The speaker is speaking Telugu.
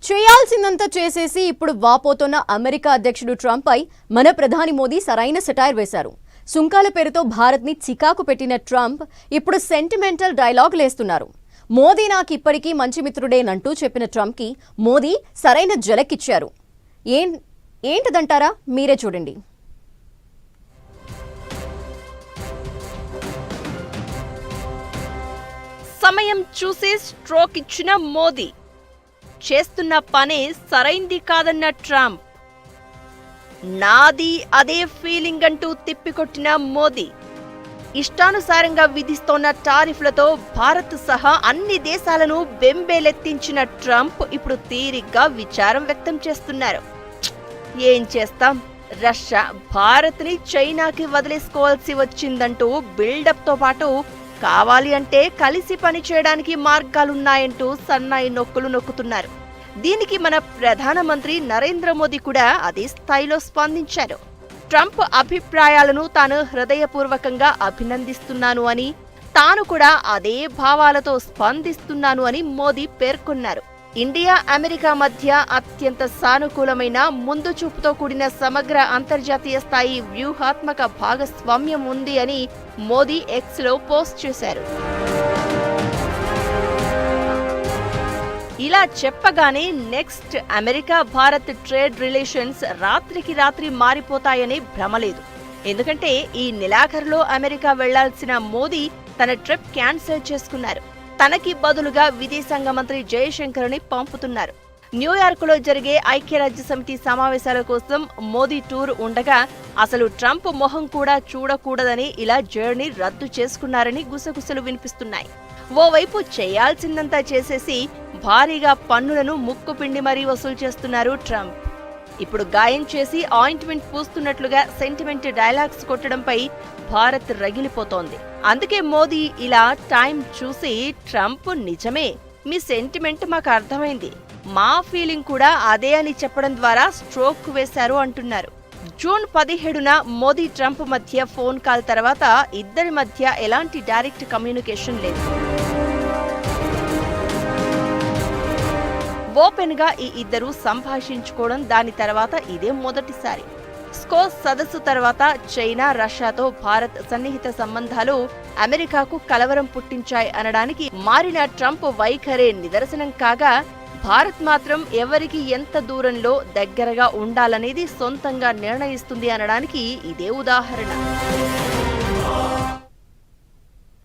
చేయాల్సిందంతా చేసేసి ఇప్పుడు వాపోతున్న అమెరికా అధ్యక్షుడు ట్రంప్ పై మన ప్రధాని మోదీ సరైన సెటైర్ వేశారు. సుంకాల పేరుతో భారత్ని చికాకు పెట్టిన ట్రంప్ ఇప్పుడు సెంటిమెంటల్ డైలాగ్ లేస్తున్నారు. మోదీ నాకు ఇప్పటికీ మంచి మిత్రుడేనంటూ చెప్పిన ట్రంప్కి మోదీ సరైన జలకిచ్చారు. ఏంటదంటారా? మీరే చూడండి. సమయం చూసి స్ట్రోక్ ఇచ్చిన మోదీ, చేస్తున్న పనే సరైంది కాదన్న ట్రంప్, నాది అదే ఫీలింగ్ అంటూ తిప్పికొట్టిన మోదీ, ఇష్టానుసారంగా విధిస్తోన్న టారిఫ్లతో భారత్ సహా అన్ని దేశాలను బెంబేలెత్తించిన ట్రంప్ ఇప్పుడు తీరిగ్గా విచారం వ్యక్తం చేస్తున్నారు. ఏం చేస్తాం, రష్యా భారత్ని చైనాకి వదిలేసుకోవాల్సి వచ్చిందంటూ బిల్డప్తో పాటు కావాలి అంటే కలిసి పనిచేయడానికి మార్గాలున్నాయంటూ సన్నాయి నొక్కులు నొక్కుతున్నారు. దీనికి మన ప్రధానమంత్రి నరేంద్ర మోదీ కూడా అదే స్థాయిలో స్పందించారు. ట్రంప్ అభిప్రాయాలను తాను హృదయపూర్వకంగా అభినందిస్తున్నాను అని, తాను కూడా అదే భావాలతో స్పందిస్తున్నాను అని మోదీ పేర్కొన్నారు. ఇండియా అమెరికా మధ్య అత్యంత సానుకూలమైన, ముందు చూపుతో కూడిన సమగ్ర అంతర్జాతీయ స్థాయి వ్యూహాత్మక భాగస్వామ్యం ఉంది అని మోదీ ఎక్స్లో పోస్ట్ చేశారు. ఇలా చెప్పగానే next America Bharat trade relations రాత్రికి రాత్రి మారిపోతాయని భ్రమలేదు. ఎందుకంటే ఈ నెలాఖరులో అమెరికా వెళ్లాల్సిన మోదీ తన ట్రిప్ క్యాన్సిల్ చేసుకున్నారు. తనకి బదులుగా విదేశాంగ మంత్రి జయశంకర్ని పంపుతున్నారు. న్యూయార్క్లో జరిగే ఐక్యరాజ్య సమితి సమావేశాల కోసం మోదీ టూర్ ఉండగా అసలు ట్రంప్ మొహం కూడా చూడకూడదని ఇలా జర్నీ రద్దు చేసుకున్నారని గుసగుసలు వినిపిస్తున్నాయి. ఓవైపు చేయాల్సిందంతా చేసేసి భారీగా పన్నులను ముక్కుపిండి మరీ వసూలు చేస్తున్నారు ట్రంప్. ఇప్పుడు గాయం చేసి ఆయింట్మెంట్ పూస్తున్నట్లుగా సెంటిమెంట్ డైలాగ్స్ కొట్టడంపై భారత్ రగిలిపోతోంది. అందుకే మోదీ ఇలా టైం చూసి ట్రంప్, నిజమే మీ సెంటిమెంట్ మాకు అర్థమైంది, మా ఫీలింగ్ కూడా అదే అని చెప్పడం ద్వారా స్ట్రోక్ వేశారు అంటున్నారు. జూన్ 17న మోదీ ట్రంప్ మధ్య ఫోన్ కాల్ తర్వాత ఇద్దరి మధ్య ఎలాంటి డైరెక్ట్ కమ్యూనికేషన్ లేదు. ఓపెన్ గా ఈ ఇద్దరు సంభాషించుకోవడం దాని తర్వాత ఇదే మొదటిసారి. స్కోస్ సదస్సు తర్వాత చైనా, రష్యాతో భారత్ సన్నిహిత సంబంధాలు అమెరికాకు కలవరం పుట్టించాయి అనడానికి మారిన ట్రంప్ వైఖరే నిదర్శనం కాగా, భారత్ మాత్రం ఎవరికి ఎంత దూరంలో దగ్గరగా ఉండాలనేది సొంతంగా నిర్ణయిస్తుంది అనడానికి ఇదే ఉదాహరణ.